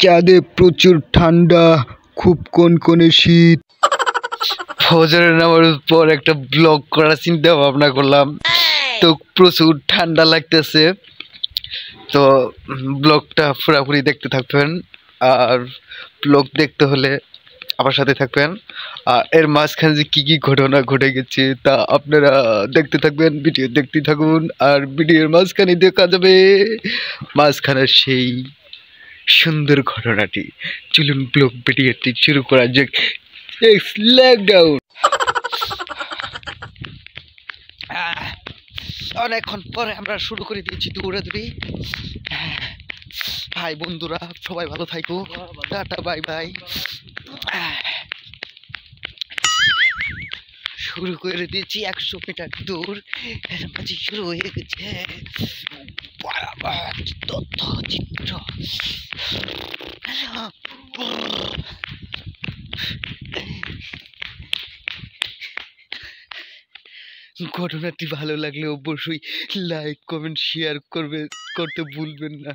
চাঁদে প্রচুর ঠান্ডা, খুব কনকনে শীত। ফজরের নামাজের পর একটা ব্লগ করার চিন্তা ভাবনা করলাম, তো প্রচুর ঠান্ডা লাগতেছে। তো ব্লগটা পুরোপুরি দেখতে থাকবেন, আর ব্লগ দেখতে হলে আমার সাথে থাকবেন। আর এর মাঝখানে যে কি কি ঘটনা ঘটে গেছে তা আপনারা দেখতে থাকবেন, ভিডিও দেখতে থাকুন। আর ভিডিওর মাঝখানে দেখা যাবে মাঝখানের সেই সুন্দর ঘটনাটি। চলুন ব্লগ ভিডিওটি শুরু করা যাক। লকডাউন অনেকক্ষণ পরে আমরা শুরু করে দিয়েছি দৌড়াদৌড়ি। ভাই বন্ধুরা সবাই ভালো থাকো, টাটা বাই বাই। শুরু করে দিয়েছি 100 মিটার দৌড়, এর মাঝে শুরু হয়ে গেছে তথ্যচিত্র। ঘটনাটি ভালো লাগলে অবশ্যই লাইক কমেন্ট শেয়ার করতে ভুলবেন না।